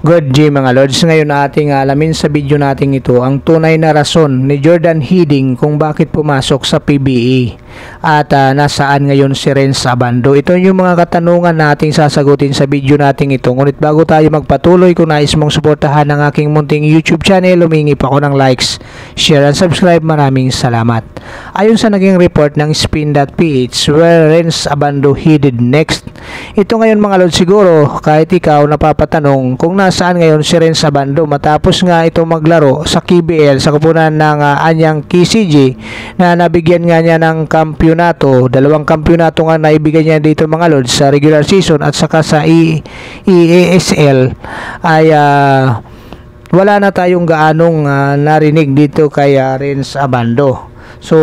Good day mga Lods, ngayon ating alamin sa video natin ito ang tunay na rason ni Jordan Hiddink kung bakit pumasok sa PBA at nasaan ngayon si Renz Abando. Ito yung mga katanungan nating sasagutin sa video natin ito. Ngunit bago tayo magpatuloy, kung nais mong suportahan ang aking munting YouTube channel, humingi pa ako ng likes, share and subscribe. Maraming salamat. Ayon sa naging report ng Spin.ph, where Renz Abando headed next. Ito ngayon mga Lods, siguro kahit ikaw napapatanong kung nasaan ngayon si Renz Abando matapos nga ito maglaro sa KBL sa kupunan ng Anyang KCG na nabigyan nga niya ng kampyonato. Dalawang kampyonato nga naibigay niya dito mga Lods sa regular season at saka sa EASL ay wala na tayong gaanong narinig dito kay Renz Abando. So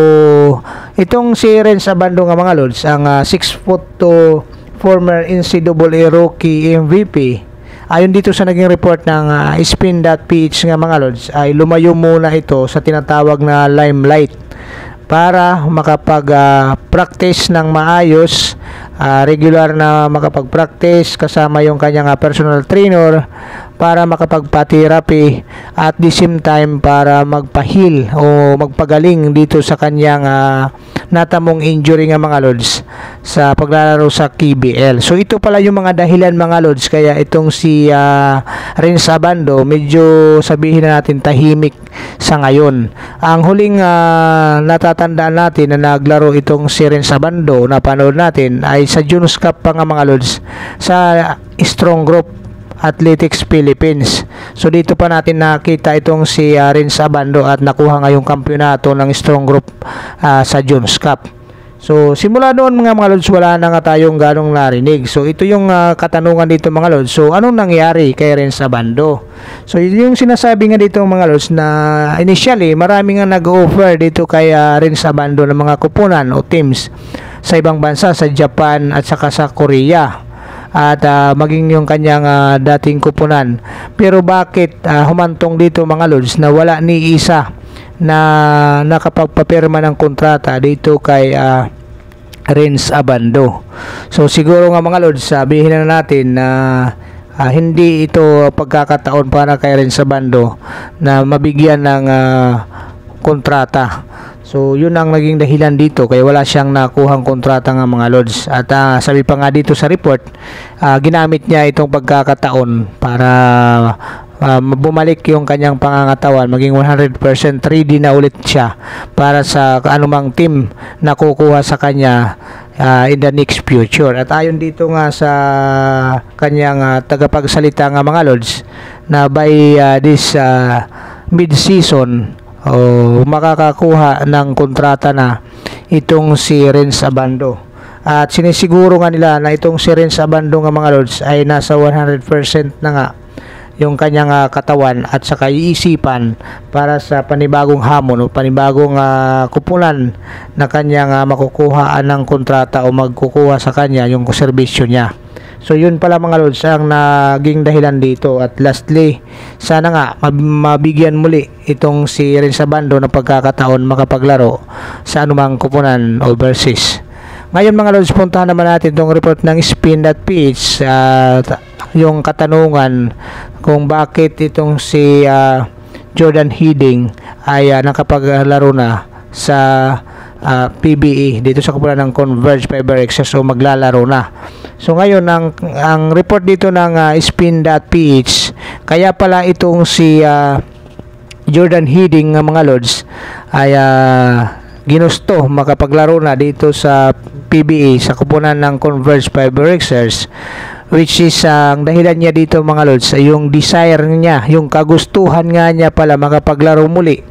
itong si Renz Abando nga mga Lods, ang 6'2" former NCAA rookie MVP, ayon dito sa naging report ng Spin.ph nga mga Lods, ay lumayo muna ito sa tinatawag na limelight para makapag-practice ng maayos, regular na makapag-practice kasama yung kanyang personal trainer para makapagpa-therapy at the same time para magpa-heal o magpagaling dito sa kanyang natamong injury nga mga Lods sa paglalaro sa KBL. So ito pala yung mga dahilan mga Lods kaya itong si Renz Abando medyo sabihin na natin tahimik sa ngayon. Ang huling natatandaan natin na naglaro itong si Renz Abando na panood natin ay sa Jones Cup pa nga mga Lods sa Strong Group Athletics Philippines. So dito pa natin nakita itong si Renz Abando at nakuha ngayong kampyonato ng Strong Group sa Jones Cup. So simula doon mga Lods, wala na nga tayong ganong narinig. So ito yung katanungan dito mga Lods. So anong nangyari kay Renz Abando? So yung sinasabi nga dito mga Lods na initially marami nga nag-offer dito kay Renz Abando ng mga kupunan o teams sa ibang bansa, sa Japan at saka sa Korea at maging yung kanyang dating kupunan. Pero bakit humantong dito mga Lods na wala ni isa na nakapagpapirma ng kontrata dito kay Renz Abando? So siguro nga mga Lods, sabihin na natin na hindi ito pagkakataon para kay Renz Abando na mabigyan ng kontrata. So yun ang naging dahilan dito kaya wala siyang nakuhang kontrata nga mga Lods. At sabi pa nga dito sa report, ginamit niya itong pagkakataon para bumalik yung kanyang pangangatawan, maging 100% ready na ulit siya para sa anumang team na kukuha sa kanya in the next future. At ayon dito nga sa kanyang tagapagsalita nga mga Lods na by this mid-season makakakuha ng kontrata na itong si Renz Abando. At sinisiguro nga nila na itong si Renz Abando nga mga Lods ay nasa 100% na nga yung kanyang katawan at saka iisipan para sa panibagong hamon o panibagong kupunan na kanyang makukuhaan ng kontrata o magkukuha sa kanya yung serbisyo niya. So yun pala mga Lods ang naging dahilan dito. At lastly, sana nga mabigyan muli itong si Renz Abando na pagkakataon makapaglaro sa anumang kupunan overseas. Ngayon mga Lods, puntahan naman natin itong report ng Spin.ph, yung katanungan kung bakit itong si Jordan Hiddink ay nakapaglaro na sa PBA dito sa kupunan ng Converge FiberXs o maglalaro na. So ngayon ang report dito ng Spin.ph, kaya pala itong si Jordan Hiddink nga mga Lods ay ginusto makapaglaro na dito sa PBA sa kupunan ng Converge FiberXs, which is ang dahilan niya dito mga Lods ay yung desire niya, yung kagustuhan nga niya pala makapaglaro muli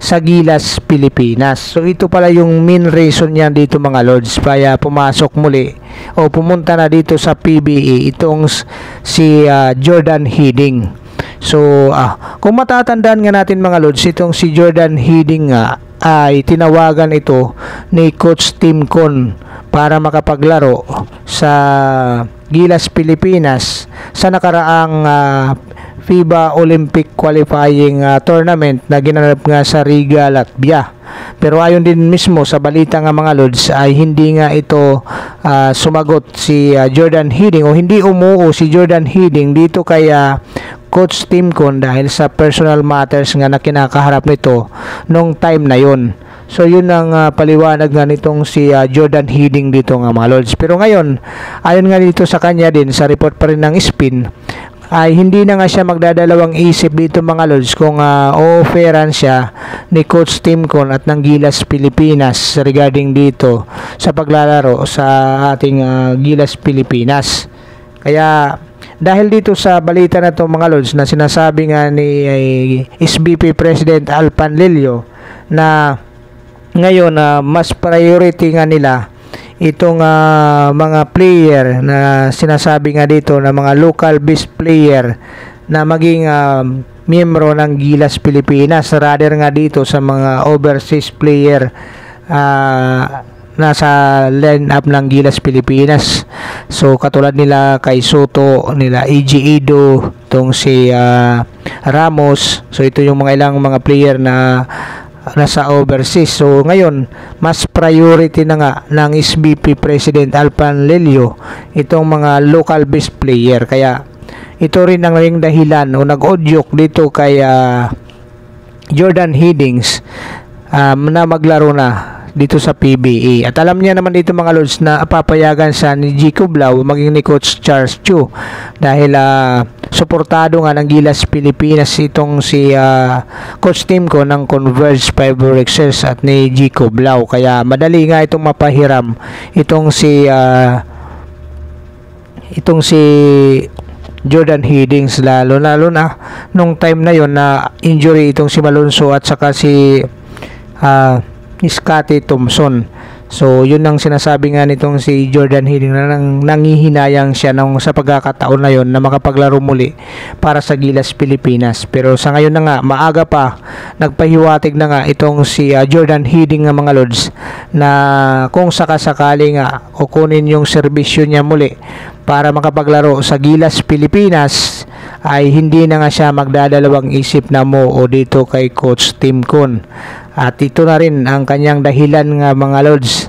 sa Gilas, Pilipinas. So ito pala yung main reason niya dito mga Lods kaya pumasok muli o pumunta na dito sa PBA itong si Jordan Hiddink. So kung matatandaan nga natin mga Lods, itong si Jordan Hiddink nga ay tinawagan ito ni Coach Tim Con para makapaglaro sa Gilas, Pilipinas sa nakaraang FIBA Olympic Qualifying Tournament na ginanap nga sa Riga, Latvia. Pero ayon din mismo sa balita nga mga lods ay hindi nga ito sumagot si Jordan Hiddink o hindi umuo si Jordan Hiddink dito kay Coach Timcon dahil sa personal matters nga na kinakaharap nito nung time na yon. So yun ang paliwanag nga nitong si Jordan Hiddink dito nga mga lods. Pero ngayon, ayon nga dito sa kanya din sa report pa rin ng Spin, ay hindi na nga siya magdadalawang isip dito mga lods kung o-offeran siya ni Coach Timcon at ng Gilas Pilipinas regarding dito sa paglalaro sa ating Gilas Pilipinas. Kaya dahil dito sa balita na to mga lods na sinasabi nga ni SBP President Al Panlilio na ngayon mas priority nga nila itong mga player na sinasabi nga dito na mga local based player na maging miyembro ng Gilas Pilipinas rather nga dito sa mga overseas player nasa line-up ng Gilas Pilipinas. So katulad nila kay Soto, nila EG Ido, itong si Ramos. So ito yung mga ilang mga player na nasa overseas. So ngayon mas priority na nga ng SBP President Al Panlilio itong mga local based player. Kaya ito rin ang naging dahilan o nag-odyok dito kay Jordan Hiddink na maglaro na dito sa PBA. At alam niya naman dito mga lods na papayagan siya ni Jico Blau maging ni Coach Charles Chu dahil suportado nga ng Gilas Pilipinas itong si Coach Timcon ng Converge Fiberexcels at ni Jico Blau. Kaya madali nga itong mapahiram itong si Jordan Hiddink lalo na nung time na yon na injury itong si Malonzo at saka si Scottie Thompson. So yun ang sinasabi nga nitong si Jordan Hiddink na nangihinayang siya sa pagkakataon na yon na makapaglaro muli para sa Gilas Pilipinas. Pero sa ngayon na nga maaga pa nagpahiwatig na nga itong si Jordan Hiddink nga mga lods na kung sakasakali nga o kunin yung serbisyo niya muli para makapaglaro sa Gilas Pilipinas ay hindi na nga siya magdadalawang isip na mo o dito kay Coach Timcon. At ito na rin ang kanyang dahilan nga mga lods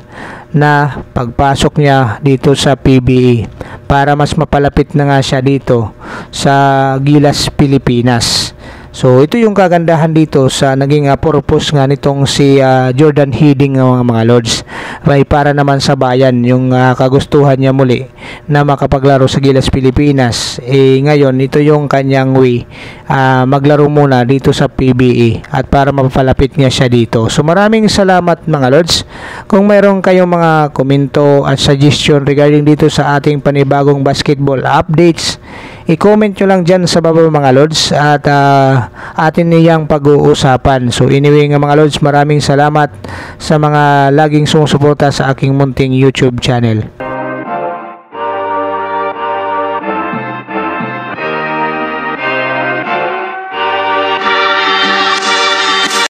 na pagpasok niya dito sa PBA para mas mapalapit na nga siya dito sa Gilas Pilipinas. So ito yung kagandahan dito sa naging purpose nga nitong si Jordan Hiddink mga lods. May para naman sa bayan yung kagustuhan niya muli na makapaglaro sa Gilas Pilipinas. Ngayon ito yung kanyang way maglaro muna dito sa PBA at para mapalapit niya siya dito. So maraming salamat mga lods. Kung mayroon kayong mga komento at suggestion regarding dito sa ating panibagong basketball updates, i-comment nyo lang dyan sa baba mga lods at atin niyang pag-uusapan. So anyway nga mga lods, maraming salamat sa mga laging sumusuporta sa aking munting YouTube channel.